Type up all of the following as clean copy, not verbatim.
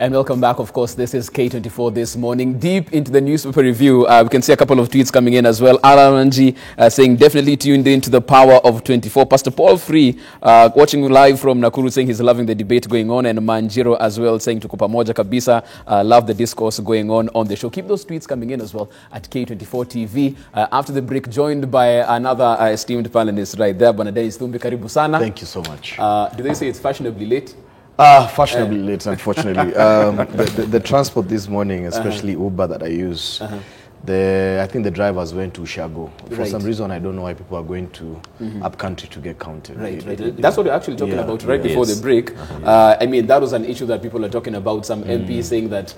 And welcome back. Of course, this is K24 this morning. Deep into the newspaper review, we can see a couple of tweets coming in as well. Aramanji saying, definitely tuned in to the power of 24. Pastor Paul Free watching live from Nakuru saying he's loving the debate going on. And Manjiro as well saying, tuko pamoja kabisa, love the discourse going on the show. Keep those tweets coming in as well at K24 TV. After the break, joined by another esteemed panelist right there, Bwana Nthumbi, karibu sana. Thank you so much. Do they say it's fashionably late? Fashionably late, unfortunately. The transport this morning, especially Uber that I use, I think the drivers went to Ushago. For some reason, I don't know why people are going to upcountry to get counted. Right. That's what we're actually talking about right before the break. I mean, that was an issue that people are talking about. Some MPs saying that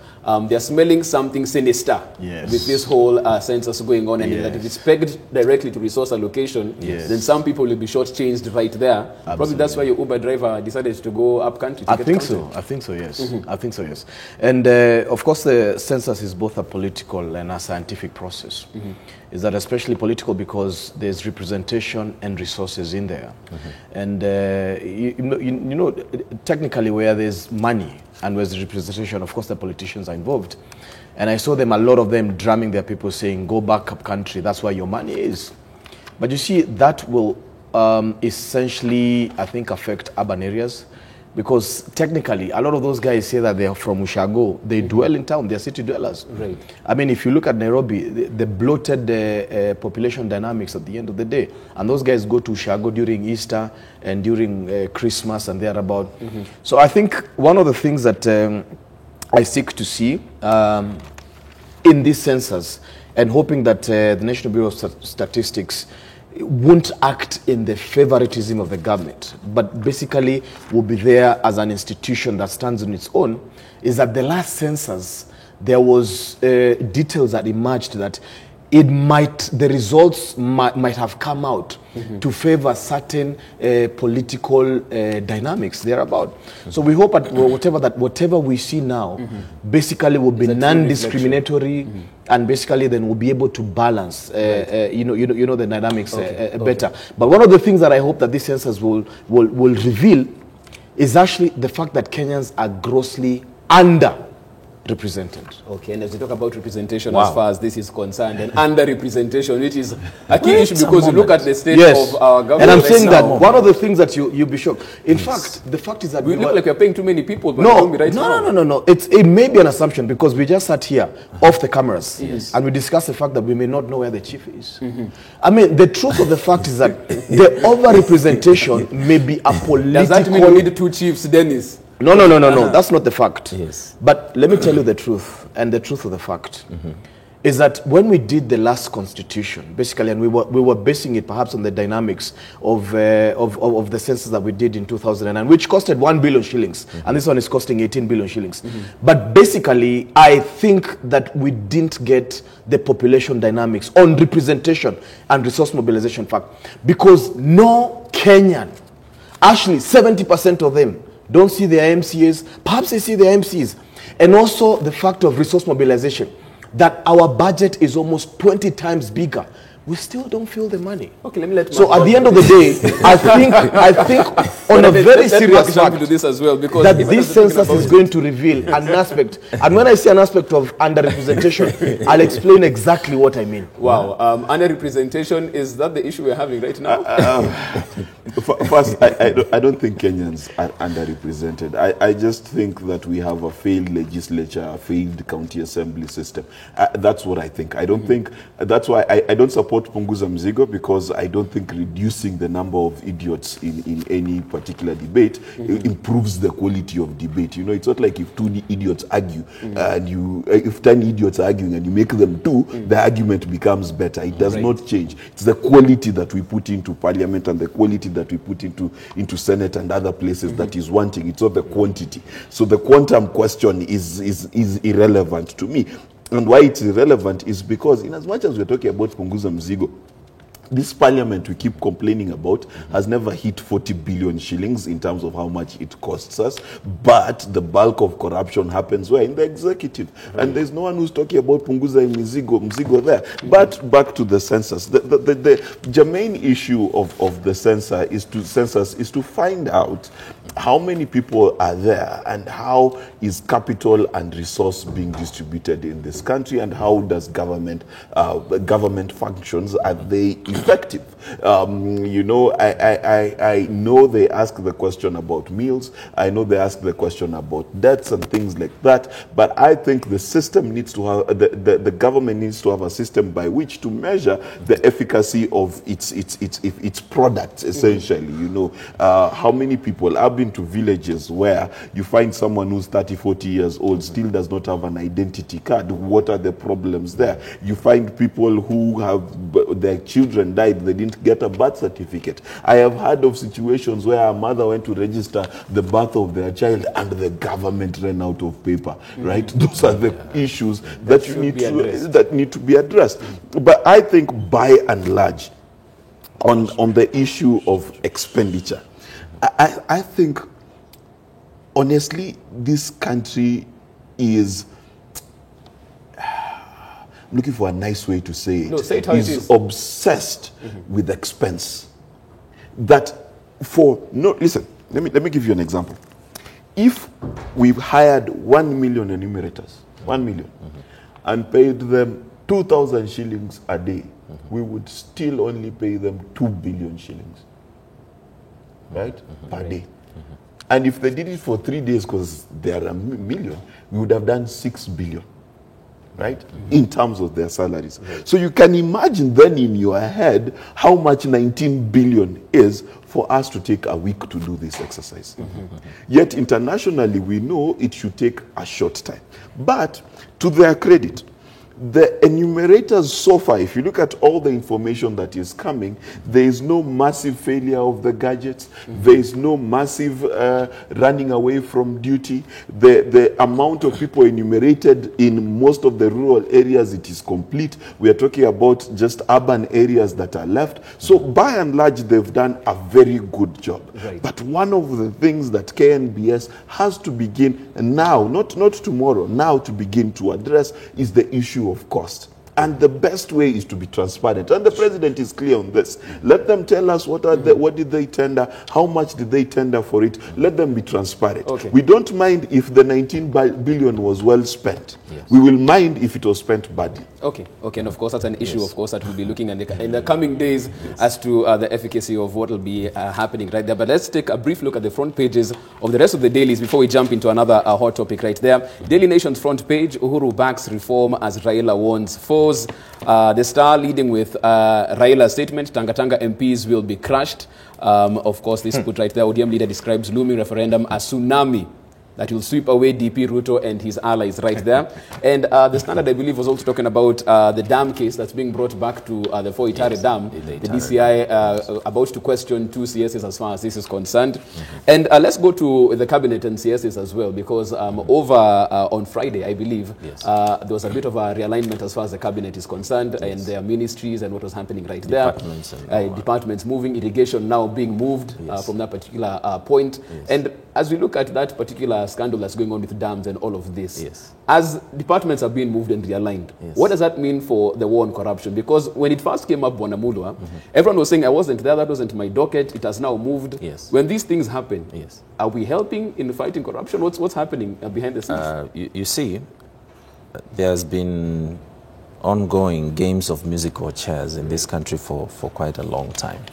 they're smelling something sinister with this whole census going on, and that if it's pegged directly to resource allocation, then some people will be shortchanged right there. Absolutely. Probably that's why your Uber driver decided to go upcountry to get counted. I think so, yes. And of course, the census is both a political and a scientific process. Is that especially political because there's representation and resources in there. And you know, technically where there's money and where there's representation, of course the politicians are involved. And I saw them, a lot of them drumming their people saying, go back up country, that's where your money is. But you see, that will essentially, I think, affect urban areas. Because technically, a lot of those guys say that they are from Ushago. They dwell in town. They're city dwellers. Right. I mean, if you look at Nairobi, the bloated population dynamics at the end of the day. And those guys go to Ushago during Easter and during Christmas and thereabout. So I think one of the things that I seek to see in this census, and hoping that the National Bureau of Statistics won't act in the favoritism of the government, but basically will be there as an institution that stands on its own, is that the last census, there was details that emerged that the results might have come out to favor certain political dynamics thereabout. So we hope that whatever we see now basically will be non-discriminatory, and basically then we'll be able to balance you know the dynamics better. But one of the things that I hope that this census will reveal is actually the fact that Kenyans are grossly underrepresented. Okay, and as we talk about representation as far as this is concerned, and under-representation, which is a key issue because you look at the state of our government. And I'm saying that one of the things that you'll be shocked. In fact, the fact is that we look like we're paying too many people, but no. It may be an assumption because we just sat here off the cameras and we discussed the fact that we may not know where the chief is. I mean, the truth of the fact is that the over-representation may be a political... Does that mean we need two chiefs, Dennis? No. That's not the fact. But let me tell you the truth, and the truth of the fact is that when we did the last constitution, basically, and we were basing it perhaps on the dynamics of the census that we did in 2009, which costed 1 billion shillings, and this one is costing 18 billion shillings. But basically, I think that we didn't get the population dynamics on representation and resource mobilization fact, because no Kenyan, actually 70% of them, don't see their MCAs, perhaps they see their MCs. And also the fact of resource mobilization, that our budget is almost 20 times bigger. We still don't feel the money. Okay, let me let. So at the end of the day, I think on a very serious fact, this as well, because that this census is going to reveal an aspect. And when I say an aspect of underrepresentation, I'll explain exactly what I mean. Wow, underrepresentation, is that the issue we're having right now? First, I don't think Kenyans are underrepresented. I just think that we have a failed legislature, a failed county assembly system. That's what I think. I don't think, that's why I don't support Punguza Mzigo, because I don't think reducing the number of idiots in any particular debate improves the quality of debate. You know, it's not like if two idiots argue and if 10 idiots are arguing and you make them two, the argument becomes better. It does not change. It's the quality that we put into parliament and the quality that we put into Senate and other places that is wanting. It's not the quantity. So the quantum question is irrelevant to me. And why it's irrelevant is because in as much as we're talking about Punguza Mzigo, this parliament we keep complaining about has never hit 40 billion shillings in terms of how much it costs us. But the bulk of corruption happens where? In the executive. And there's no one who's talking about Punguza Mzigo there. But back to the census. The germane issue of the census is to find out how many people are there, and how is capital and resource being distributed in this country, and how does government functions, are they effective? You know, I know they ask the question about meals, I know they ask the question about debts and things like that, but I think the system needs to have, the government needs to have a system by which to measure the efficacy of its products, essentially. You know, how many people, I've been to villages where you find someone who's 30, 40 years old still does not have an identity card. What are the problems there? You find people who have, their children died, they didn't get a birth certificate. I have heard of situations where a mother went to register the birth of their child and the government ran out of paper, right? Those are the issues that need to be addressed. But I think by and large, on the issue of expenditure, I think, honestly, this country is, I'm looking for a nice way to say it, say it how it is. Obsessed with expense. That listen, let me give you an example. If we've hired 1 million enumerators, 1 million, and paid them 2,000 shillings a day, we would still only pay them 2 billion shillings, right, per day. And if they did it for 3 days, because they are a million, we would have done 6 billion, right, in terms of their salaries. So you can imagine then in your head how much 19 billion is for us to take a week to do this exercise. Yet internationally, we know it should take a short time. But to their credit, the enumerators so far, if you look at all the information that is coming, there is no massive failure of the gadgets. There is no massive running away from duty. The amount of people enumerated in most of the rural areas, it is complete. We are talking about just urban areas that are left. So by and large, they've done a very good job. Right. But one of the things that KNBS has to begin now, not tomorrow, now to begin to address is the issue of cost. And the best way is to be transparent. And the president is clear on this. Let them tell us what did they tender, how much did they tender for it. Let them be transparent. Okay. We don't mind if the 19 billion was well spent. Yes. We will mind if it was spent badly. Okay, and of course that's an issue, of course, that we'll be looking at in the coming days as to the efficacy of what will be happening right there. But let's take a brief look at the front pages of the rest of the dailies before we jump into another hot topic right there. Daily Nation's front page, Uhuru backs reform as Raila warns foes. The Star leading with Raila's statement, Tanga MPs will be crushed. Of course, this put right there, ODM leader describes looming referendum as tsunami that will sweep away DP Ruto and his allies right there. And the Standard, I believe, was also talking about the dam case that's being brought back to the Foitare Dam. The DCI about to question 2 CSs as far as this is concerned. And let's go to the cabinet and CSs as well, because over on Friday, I believe, there was a bit of a realignment as far as the cabinet is concerned, and their ministries and what was happening right there. Departments moving, irrigation now being moved from that particular point. And as we look at that particular scandal that's going on with dams and all of this, as departments are being moved and realigned, what does that mean for the war on corruption? Because when it first came up, Ben Mulwa, everyone was saying, I wasn't there, that wasn't my docket, it has now moved. When these things happen, are we helping in fighting corruption? What's happening behind the scenes? You see, there's been ongoing games of musical chairs in this country for quite a long time.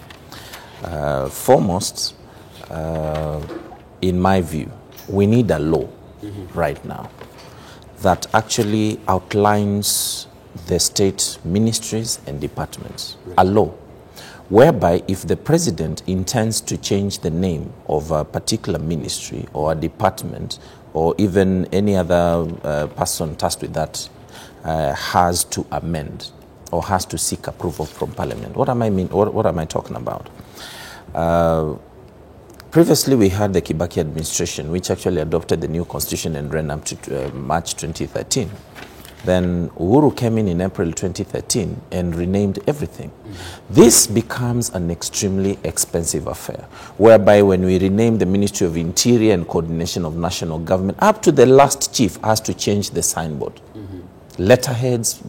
Foremost, in my view, we need a law right now that actually outlines the state ministries and departments. A law whereby if the president intends to change the name of a particular ministry or a department or even any other person tasked with that has to amend or has to seek approval from Parliament. What am I talking about? Previously, we had the Kibaki administration, which actually adopted the new constitution and ran up to March 2013. Then Uhuru came in April 2013 and renamed everything. This becomes an extremely expensive affair, whereby when we rename the Ministry of Interior and Coordination of National Government, up to the last chief has to change the signboard. Letterheads,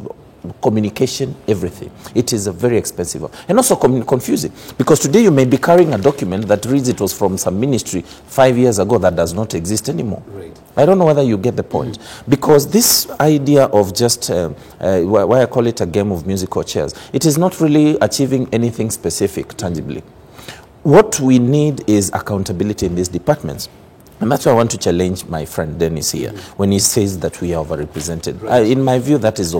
communication, everything. It is a very expensive and also confusing, because today you may be carrying a document that reads it was from some ministry 5 years ago that does not exist anymore. Right. I don't know whether you get the point. Because this idea of just, why I call it a game of musical chairs, it is not really achieving anything specific, tangibly. What we need is accountability in these departments. And that's why I want to challenge my friend Dennis here when he says that we are overrepresented. Right. In my view, that is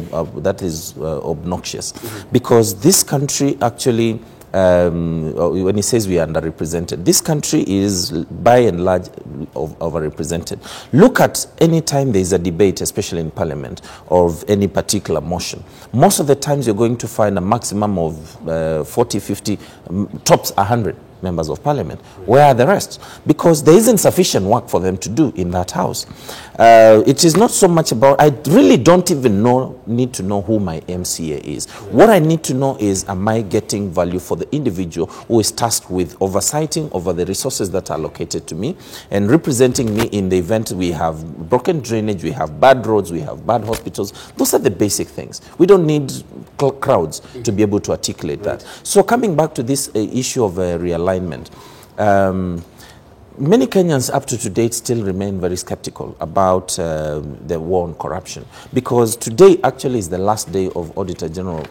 obnoxious, because this country actually, when he says we are underrepresented, this country is by and large overrepresented. Look at any time there is a debate, especially in Parliament, of any particular motion. Most of the times you're going to find a maximum of 40, 50, tops 100 members of Parliament. Where are the rest? Because there isn't sufficient work for them to do in that house. It is not so much about, I really don't even need to know who my MCA is. What I need to know is, am I getting value for the individual who is tasked with oversighting over the resources that are allocated to me and representing me in the event we have broken drainage, we have bad roads, we have bad hospitals. Those are the basic things. We don't need crowds to be able to articulate that. So coming back to this issue of realignment, many Kenyans up to date still remain very skeptical about the war on corruption, because today actually is the last day of Auditor General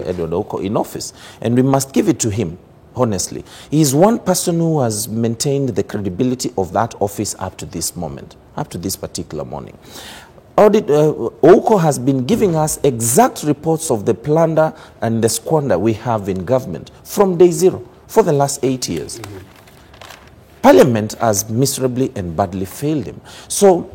Edward Oko in office, and we must give it to him. Honestly, he is one person who has maintained the credibility of that office up to this moment, up to this particular morning. Oko has been giving us exact reports of the plunder and the squander we have in government from day zero for the last 8 years. Parliament has miserably and badly failed him. So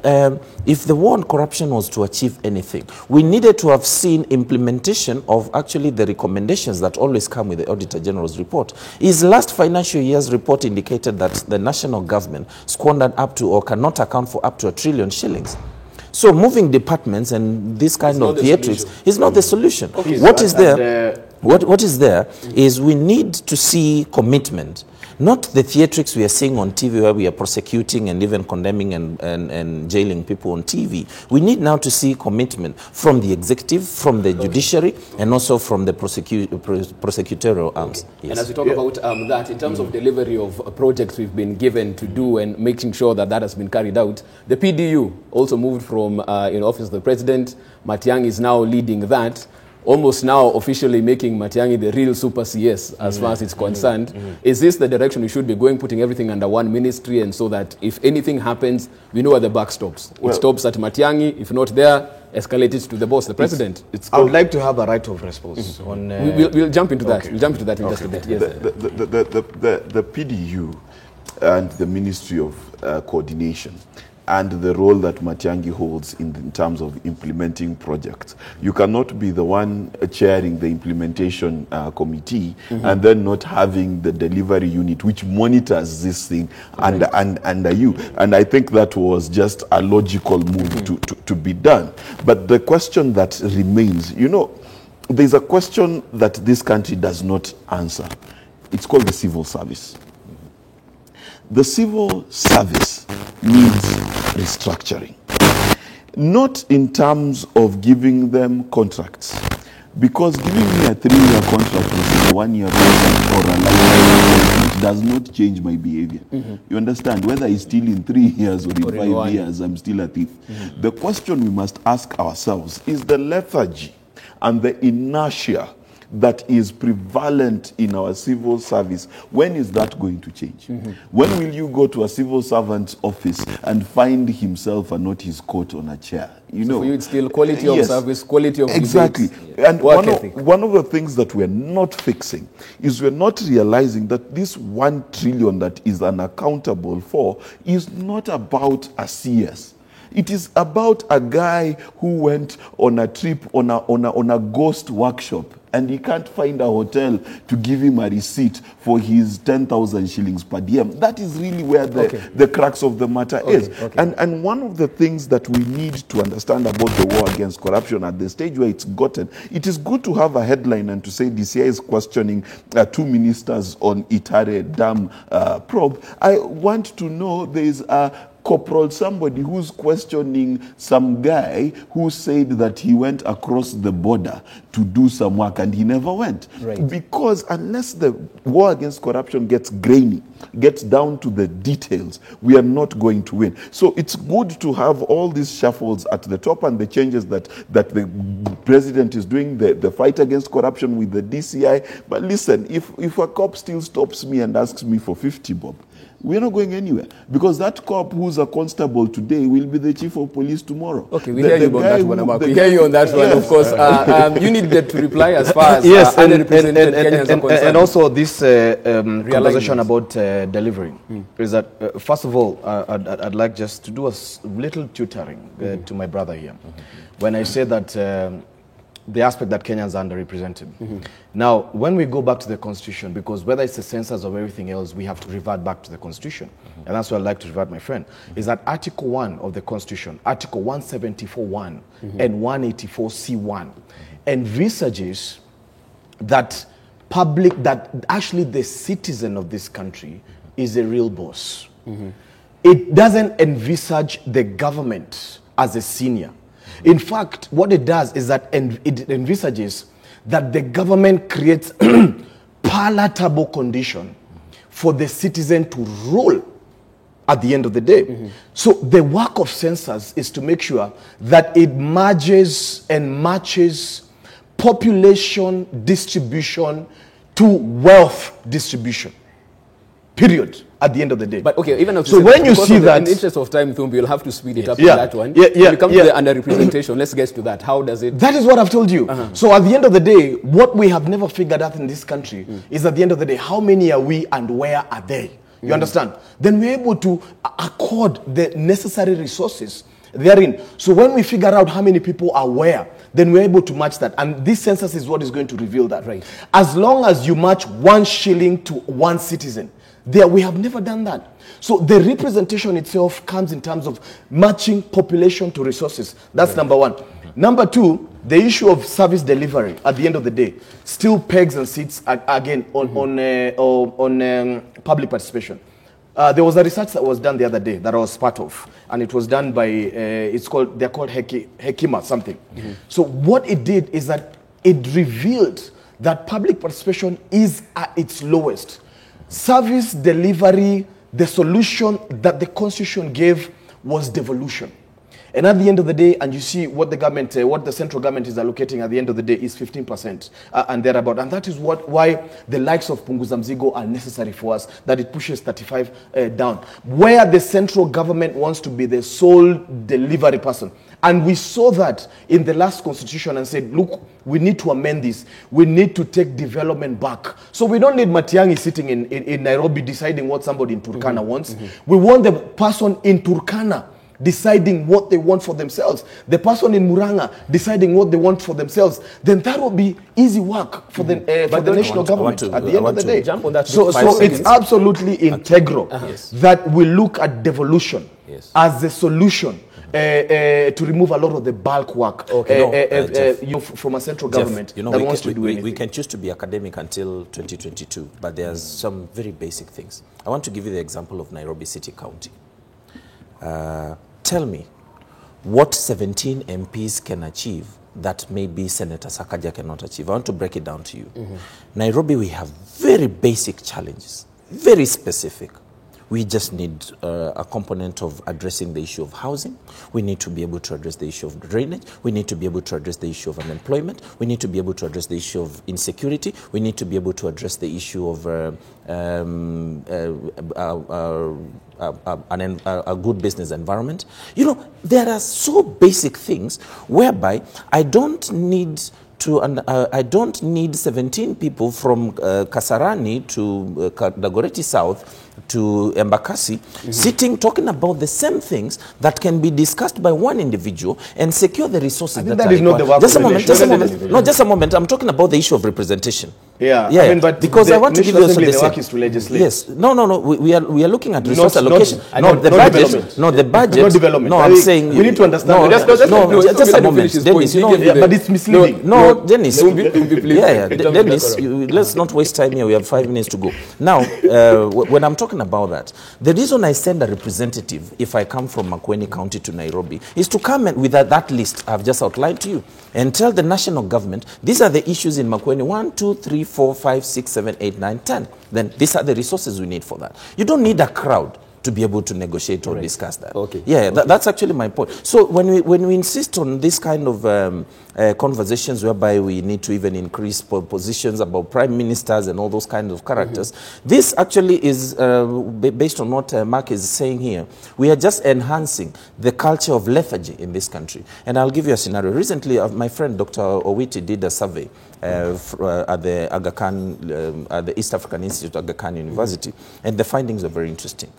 if the war on corruption was to achieve anything, we needed to have seen implementation of actually the recommendations that always come with the Auditor General's report. His last financial year's report indicated that the national government squandered up to, or cannot account for, up to 1 trillion shillings. So moving departments and this kind of theatrics is not the solution. Okay, what is there? What is there is we need to see commitment, not the theatrics we are seeing on TV where we are prosecuting and even condemning and jailing people on TV. We need now to see commitment from the executive, from the judiciary, and also from the prosecutorial arms. Yes. And as we talk about that, in terms of delivery of projects we've been given to do and making sure that that has been carried out, the PDU also moved from in office of the president. Matiang'i is now leading that, almost now officially making Matiang'i the real super CS as far as it's concerned. Is this the direction we should be going, putting everything under one ministry, and so that if anything happens, we know where the buck stops? Well, it stops at Matiang'i. If not there, escalate it to the boss, the president. I would like to have a right of response. On, we'll jump into that. We'll jump into that in just a bit. Yes. The PDU and the Ministry of Coordination and the role that Matiang'i holds in terms of implementing projects. You cannot be the one chairing the implementation committee and then not having the delivery unit which monitors this thing under you. And I think that was just a logical move to be done. But the question that remains, you know, there's a question that this country does not answer. It's called the civil service. The civil service needs restructuring, not in terms of giving them contracts, because giving me a 3-year contract with a 1-year contract or a lifetime contract does not change my behavior. You understand? Whether it's still in 3 years or in 5 years, I'm still a thief. The question we must ask ourselves is the lethargy and the inertia that is prevalent in our civil service. When is that going to change? When will you go to a civil servant's office and find himself and not his coat on a chair? You know, for you, it's still quality of service, quality of exactly. And one of the things that we're not fixing is we're not realizing that this 1 trillion that is unaccountable for is not about a CS. It is about a guy who went on a trip on a ghost workshop, and he can't find a hotel to give him a receipt for his 10,000 shillings per diem. That is really where the crux of the matter is. And one of the things that we need to understand about the war against corruption at the stage where it's gotten, it is good to have a headline and to say DCI is questioning 2 ministers on Itare Dam probe. I want to know there is a corporal somebody who's questioning some guy who said that he went across the border to do some work and he never went. Right. Because unless the war against corruption gets grainy, gets down to the details, we are not going to win. So it's good to have all these shuffles at the top and the changes that the president is doing, the fight against corruption with the DCI. But listen, if a cop still stops me and asks me for 50 bob, we're not going anywhere, because that cop who's a constable today will be the chief of police tomorrow. Okay, we hear you on that one, Mark. We hear you on that one, of course. You need to reply as far as yes, and also this conversation about delivering is that first of all, I'd like just to do a little tutoring to my brother here. When I say that the aspect that Kenyans are underrepresented. Now, when we go back to the Constitution, because whether it's the census or everything else, we have to revert back to the Constitution. And that's what I'd like to revert, my friend, is that Article 1 of the Constitution, Article 174.1 and 184C1, envisages that actually the citizen of this country is a real boss. It doesn't envisage the government as a senior. In fact, what it does is that it envisages that the government creates palatable condition for the citizen to rule at the end of the day. So the work of census is to make sure that it merges and matches population distribution to wealth distribution. Period. At the end of the day. But okay, even so when you see that, in the interest of time, Nthumbi, you'll have to speed it up Yeah. on that one. Yeah, When it comes to the underrepresentation, let's get to that. How does it? that is what I've told you. So at the end of the day, what we have never figured out in this country is at the end of the day, how many are we and where are they? You understand? Then we're able to accord the necessary resources therein. So when we figure out how many people are where, then we're able to match that. And this census is what is going to reveal that. Right. As long as you match 1 shilling to 1 citizen, we have never done that. So the representation itself comes in terms of matching population to resources. That's number one. Number two, the issue of service delivery at the end of the day still pegs and sits again on public participation. There was a research that was done the other day that I was part of, and it was done by they're called Hekima something. So what it did is that it revealed that public participation is at its lowest. Service delivery, the solution that the Constitution gave was devolution. And at the end of the day, and you see what the government, what the central government is allocating at the end of the day is 15% and thereabout. And that is why the likes of Punguza Mzigo are necessary for us, that it pushes 35 down. Where the central government wants to be the sole delivery person. And we saw that in the last constitution and said, look, we need to amend this. We need to take development back. So we don't need Matiang'i sitting in Nairobi deciding what somebody in Turkana wants. We want the person in Turkana deciding what they want for themselves. The person in Muranga deciding what they want for themselves. Then that will be easy work for the national government at the end of the day. Jump on that. So it's absolutely integral that we look at devolution as the solution. To remove a lot of the bulk work from a central government that wants to do anything. We can choose to be academic until 2022, but there's some very basic things. I want to give you the example of Nairobi City County. Tell me, what 17 MPs can achieve that maybe Senator Sakaja cannot achieve? I want to break it down to you. Nairobi, we have very basic challenges, very specific. We just need a component of addressing the issue of housing. We need to be able to address the issue of drainage. We need to be able to address the issue of unemployment. We need to be able to address the issue of insecurity. We need to be able to address the issue of a good business environment. You know, there are so basic things whereby I don't need 17 people from Kasarani to Dagoretti South to Embakasi sitting talking about the same things that can be discussed by one individual and secure the resources that is not the work. Just a moment. I'm talking about the issue of representation. Yeah. I mean, but because I want to give you also the work is to legislate. Yes. No. We are looking at resource allocation. The budget. No, the budget. Not development. No, I'm saying we need to understand. Just a moment, Dennis. But it's misleading. No, Dennis. Dennis, let's not waste time here. We have 5 minutes to go. Now, when I'm talking talking about that, the reason I send a representative, if I come from Makueni County to Nairobi, is to come with that list I've just outlined to you and tell the national government, these are the issues in Makueni, 1, 2, 3, 4, 5, 6, 7, 8, 9, 10. Then these are the resources we need for that. You don't need a crowd to be able to negotiate or discuss that. Okay. Yeah, okay. That's actually my point. So when we insist on this kind of conversations whereby we need to even increase positions about prime ministers and all those kinds of characters, this actually is based on what Mark is saying here. We are just enhancing the culture of lethargy in this country. And I'll give you a scenario. Recently, my friend Dr. Owiti did a survey at the Aga Khan, at the East African Institute, Aga Khan University, and the findings are very interesting.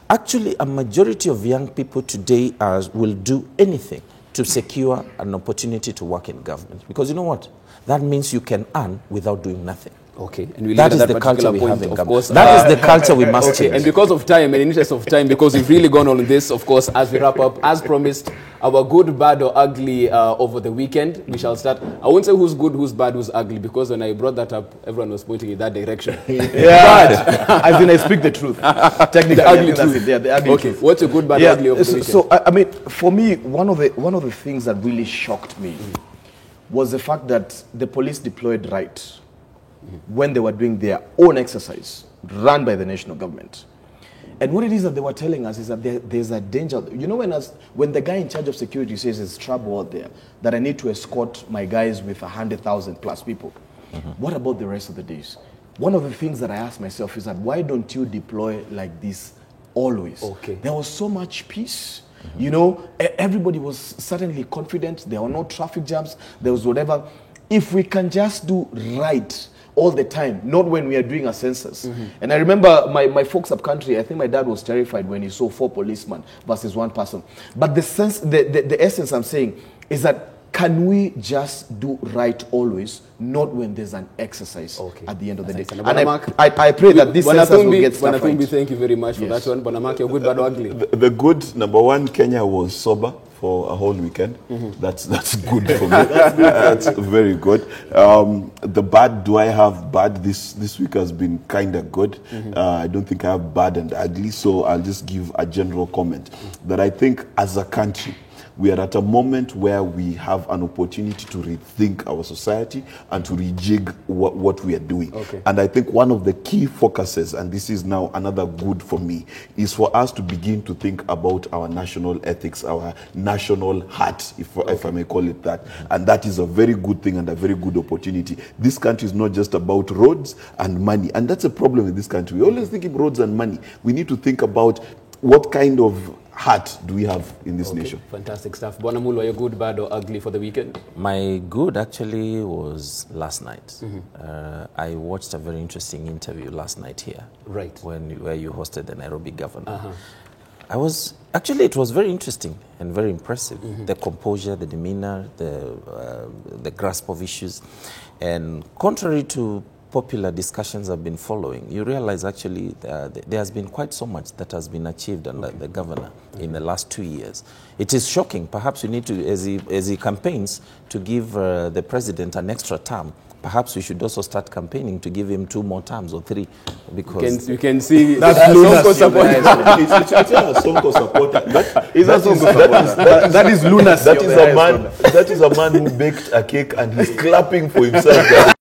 Actually, a majority of young people today will do anything to secure an opportunity to work in government. Because you know what? That means you can earn without doing nothing. Okay, and we that is the culture we have in of government. course, that is the culture we must change. And because of time, and in interest of time, because we've really gone on this, of course, as we wrap up, as promised, our good, bad, or ugly over the weekend. We shall start. I won't say who's good, who's bad, who's ugly, because when I brought that up, everyone was pointing in that direction. Yeah, I think I speak the truth. Technically, the ugly truth. Yeah, the ugly okay, truth. What's your good, bad, ugly over the weekend? So, I mean, for me, one of the things that really shocked me was the fact that the police deployed right when they were doing their own exercise run by the national government. And what it is that they were telling us is that there's a danger. You know, when the guy in charge of security says there's trouble out there, that I need to escort my guys with 100,000 plus people, what about the rest of the days? One of the things that I asked myself is that why don't you deploy like this always? Okay. There was so much peace. You know, everybody was certainly confident. There were no traffic jams. There was whatever. If we can just do right all the time, not when we are doing a census. And I remember my folks up country, I think my dad was terrified when he saw 4 policemen versus 1 person. But the essence I'm saying is that can we just do right always, not when there's an exercise at the end of the day? And I pray that this census will get stuff right. Thank you very much for that one. Bonamark, you're good, bad, or ugly? The good, number one, Kenya was sober for a whole weekend. That's good for me. That's very good. The bad, do I have bad? This week has been kind of good. I don't think I have bad and ugly, so I'll just give a general comment that I think as a country, we are at a moment where we have an opportunity to rethink our society and to rejig what we are doing. Okay. And I think one of the key focuses, and this is now another good for me, is for us to begin to think about our national ethics, our national heart, if I may call it that. And that is a very good thing and a very good opportunity. This country is not just about roads and money. And that's a problem in this country. We're always thinking roads and money. We need to think about what kind of heart do we have in this nation. Fantastic stuff. Bwana Mulwa, you're good, bad, or ugly for the weekend? My good actually was last night. I watched a very interesting interview last night here. Right. Where you hosted the Nairobi governor. It was very interesting and very impressive. The composure, the demeanor, the grasp of issues. And contrary to popular discussions I've been following, you realize actually there has been quite so much that has been achieved under the governor in the last 2 years. It is shocking. Perhaps we need to, as he campaigns, to give the president an extra term. Perhaps we should also start campaigning to give him 2 more terms or 3, because you can see that's Sonko support. It's a Sonko supporter. That is lunacy. That is a man who baked a cake and he's clapping for himself.